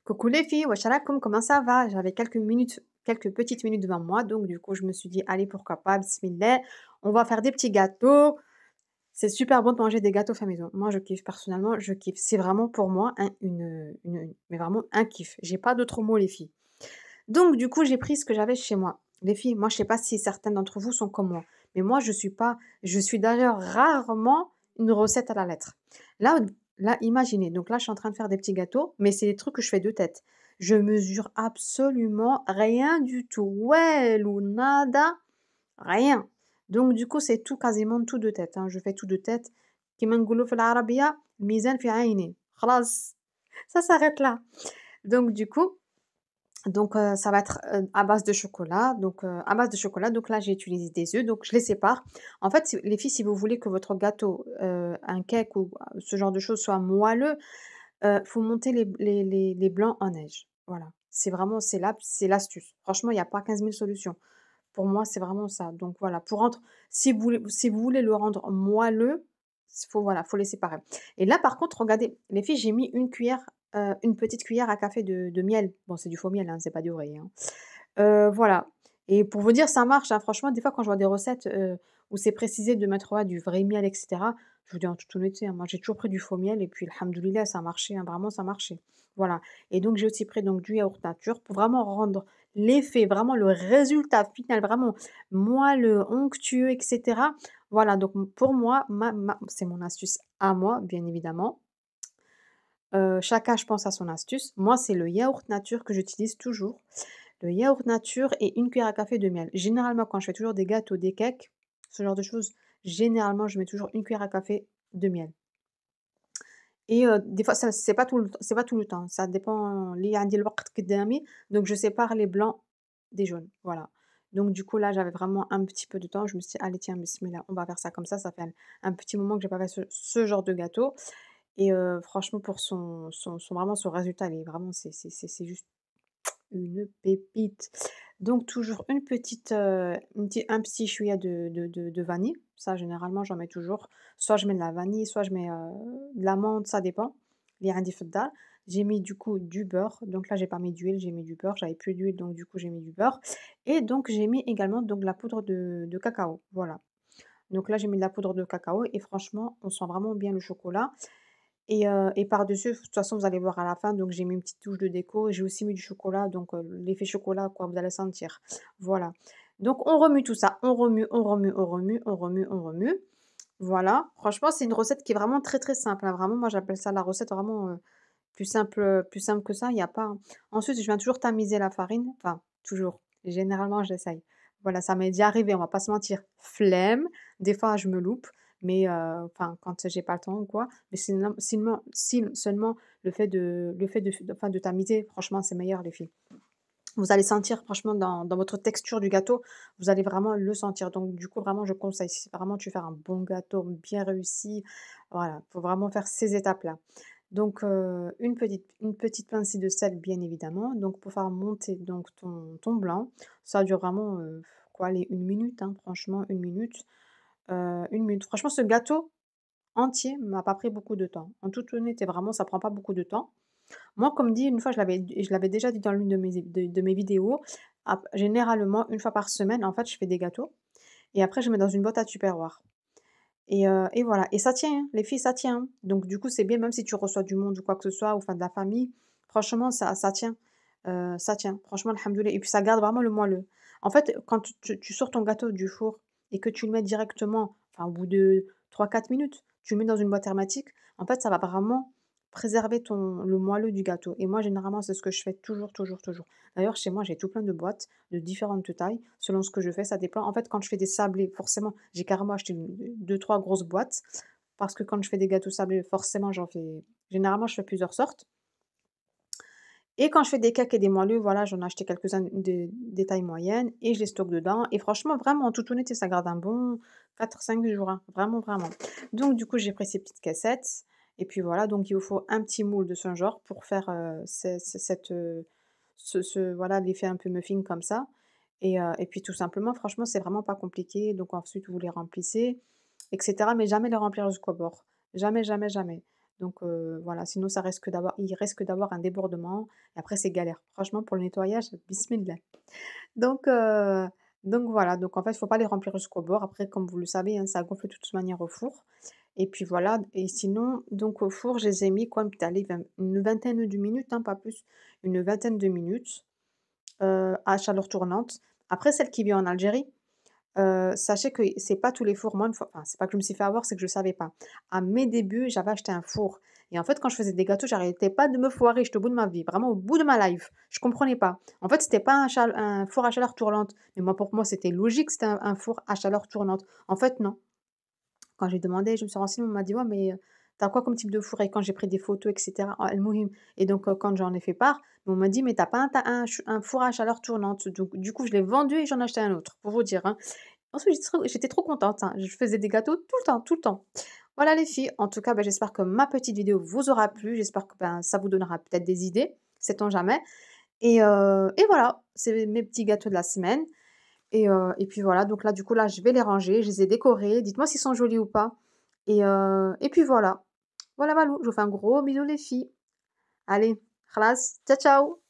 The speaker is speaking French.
Coucou les filles, wesh alakoum, comment ça va? J'avais quelques petites minutes devant moi, donc du coup je me suis dit, allez pourquoi pas, bismillah, on va faire des petits gâteaux. C'est super bon de manger des gâteaux fait maison. Moi je kiffe, personnellement, je kiffe. C'est vraiment pour moi mais vraiment un kiff. J'ai pas d'autres mots les filles. Donc du coup j'ai pris ce que j'avais chez moi. Les filles, moi je sais pas si certaines d'entre vous sont comme moi, mais moi je suis pas, je suis d'ailleurs rarement une recette à la lettre. Là, là, imaginez, donc là je suis en train de faire des petits gâteaux, mais c'est des trucs que je fais de tête. Je mesure absolument rien du tout. Ouais, ou nada, rien. Donc du coup c'est tout quasiment tout de tête, hein. Je fais tout de tête. كيما نقولوا في العربية الميزان في عيني. خلاص. Ça s'arrête là. Donc du coup, ça va être, à base de chocolat, à base de chocolat, donc là, j'ai utilisé des œufs, donc je les sépare. En fait, si les filles, si vous voulez que votre gâteau, un cake ou ce genre de choses soit moelleux, faut monter les blancs en neige. Voilà, c'est vraiment c'est l'astuce. Franchement, il y a pas 15 000 solutions. Pour moi, c'est vraiment ça. Donc voilà, pour rendre si vous voulez le rendre moelleux, voilà, faut les séparer. Et là, par contre, regardez, les filles, j'ai mis une petite cuillère à café de miel. Bon, c'est du faux miel, hein, c'est pas du vrai, hein. Voilà, et pour vous dire, ça marche, hein. Franchement, des fois, quand je vois des recettes, où c'est précisé de mettre, ouais, du vrai miel et cetera, je vous dis en toute honnêteté, hein, moi, j'ai toujours pris du faux miel et puis alhamdoulilah, ça a marché, hein, vraiment, ça a marché. Voilà, et donc j'ai aussi pris donc du yaourt nature pour vraiment rendre l'effet, vraiment le résultat final, vraiment moelleux, onctueux et cetera. Voilà, donc pour moi, ma c'est mon astuce à moi, bien évidemment. Chacun, je pense, a son astuce. Moi, c'est le yaourt nature que j'utilise toujours. Le yaourt nature et une cuillère à café de miel. Généralement, quand je fais toujours des gâteaux, des cakes, ce genre de choses, généralement, je mets toujours une cuillère à café de miel. Et des fois, ça c'est pas tout le temps, ça dépend اللي عندي الوقت قدامي, donc je sépare les blancs des jaunes, voilà. Donc du coup, là, j'avais vraiment un petit peu de temps, je me suis dit: «Allez tiens, bismillah, on va faire ça comme ça fait un petit moment que j'ai pas fait ce genre de gâteau», et franchement pour son résultat, il est vraiment c'est juste une pépite. Donc toujours un petit chouïa de vanille. Ça généralement j'en mets toujours. Soit je mets de la vanille, soit je mets, de l'amande, ça dépend. اللي عندي في الدار. J'ai mis du coup du beurre, donc là j'ai pas mis d'huile, j'ai mis du beurre, j'avais plus d'huile donc du coup j'ai mis du beurre, et donc j'ai mis également donc de la poudre de cacao, voilà. Donc là j'ai mis de la poudre de cacao et franchement on sent vraiment bien le chocolat. Et par-dessus, de toute façon, vous allez voir à la fin, donc j'ai mis une petite touche de déco et j'ai aussi mis du chocolat, donc l'effet chocolat, quoi, vous allez sentir. Voilà. Donc on remue tout ça, on remue, on remue, on remue, on remue, on remue. Voilà. Franchement, c'est une recette qui est vraiment très, très simple, hein. Vraiment, moi, j'appelle ça la recette vraiment, plus simple que ça, il y a pas, hein. Ensuite, je viens toujours tamiser la farine, enfin, toujours. Généralement, j'essaye. Voilà, ça m'est déjà arrivé, on va pas se mentir. Flemme, des fois, je me loupe, mais enfin, quand j'ai pas le temps ou quoi. Mais si seulement le fait de tamiser, franchement, c'est meilleur, les filles. Vous allez sentir franchement dans votre texture du gâteau, vous allez vraiment le sentir. Donc du coup, vraiment, je conseille. Si vraiment tu veux faire un bon gâteau bien réussi, voilà, faut vraiment faire ces étapes-là. Donc une petite pincée de sel, bien évidemment, donc pour faire monter donc ton blanc. Ça dure vraiment, quoi, allez, 1 minute, hein, franchement 1 minute, 1 minute. Franchement, ce gâteau entier m'a pas pris beaucoup de temps. En toute honnêteté, vraiment, ça prend pas beaucoup de temps. Moi, comme dit, une fois, je l'avais déjà dit dans l'une de mes vidéos, généralement, une fois par semaine, en fait, je fais des gâteaux et après je mets dans une boîte à tupperware, et voilà, et ça tient, hein, les filles, ça tient, hein. Donc du coup, c'est bien, même si tu reçois du monde ou quoi que ce soit, ou enfin de la famille, franchement, ça tient, ça tient. Franchement, alhamdoulilah, et puis ça garde vraiment le moelleux. En fait, quand tu sors ton gâteau du four et que tu le mets directement, enfin au bout de 3 4 minutes, tu le mets dans une boîte hermétique, en fait, ça va vraiment préserver le moelleux du gâteau, et moi, généralement, c'est ce que je fais toujours, toujours, toujours. D'ailleurs, chez moi, j'ai tout plein de boîtes de différentes tailles, selon ce que je fais, ça dépend. En fait, quand je fais des sablés, forcément, j'ai carrément acheté 2 3 grosses boîtes, parce que quand je fais des gâteaux sablés, forcément, généralement, je fais plusieurs sortes, et quand je fais des cakes et des moelleux, voilà, j'en ai acheté quelques-uns des tailles moyennes et je les stocke dedans, et franchement, vraiment, en toute honnêteté, ça garde un bon 4 5 jours, hein, vraiment, vraiment. Donc du coup, j'ai pris ces petites cassettes et puis voilà, donc il vous faut un petit moule de ce genre pour faire, voilà, l'effet un peu muffin comme ça, et puis tout simplement, franchement, c'est vraiment pas compliqué. Donc ensuite, vous les remplissez et cetera, mais jamais les remplir jusqu'au bord. Jamais, jamais, jamais. Donc voilà, sinon il risque d'avoir un débordement et après c'est galère. Franchement pour le nettoyage, bismillah. Donc heu, donc voilà, donc en fait, il faut pas les remplir jusqu'au bord. Après, comme vous le savez, hein, ça gonfle de toute manière au four et puis voilà et sinon, donc au four, je les ai mis quoi? Allez, une vingtaine de minutes, hein, pas plus, une vingtaine de minutes, à chaleur tournante. Après, celle qui vit en Algérie, sachez que c'est pas tous les fours. Moi, une fois enfin, c'est pas que je me suis fait avoir, c'est que je savais pas. À mes débuts, j'avais acheté un four et en fait, quand je faisais des gâteaux, j'arrêtais pas de me foirer. J'étais au bout de ma vie, vraiment au bout de ma life. Je comprenais pas. En fait, c'était pas un four à chaleur tournante, mais moi, pour moi, c'était logique, c'était un four à chaleur tournante. En fait, non. Quand j'ai demandé, je me suis renseignée, on m'a dit: «Ouais, mais, tu quoi comme type de four?» et quand j'ai pris des photos et cetera, al-Mouhim et donc quand j'en ai fait part, on m'a dit: «Mais t'as pas un four à chaleur tournante?» Donc du coup, je l'ai vendu et j'en ai acheté un autre, pour vous dire, hein. Ensuite, j'étais trop contente, hein. Je faisais des gâteaux tout le temps, tout le temps. Voilà les filles, en tout cas, bah, j'espère que ma petite vidéo vous aura plu. J'espère que, ben, ça vous donnera peut-être des idées, sait-on jamais et voilà, c'est mes petits gâteaux de la semaine et puis voilà, donc là, du coup, là, je vais les ranger. Je les ai décorés. Dites-moi s'ils sont jolis ou pas et puis voilà. Voilà, Valou, je vous fais un gros bisou les filles. Allez, خلاص, ciao, ciao.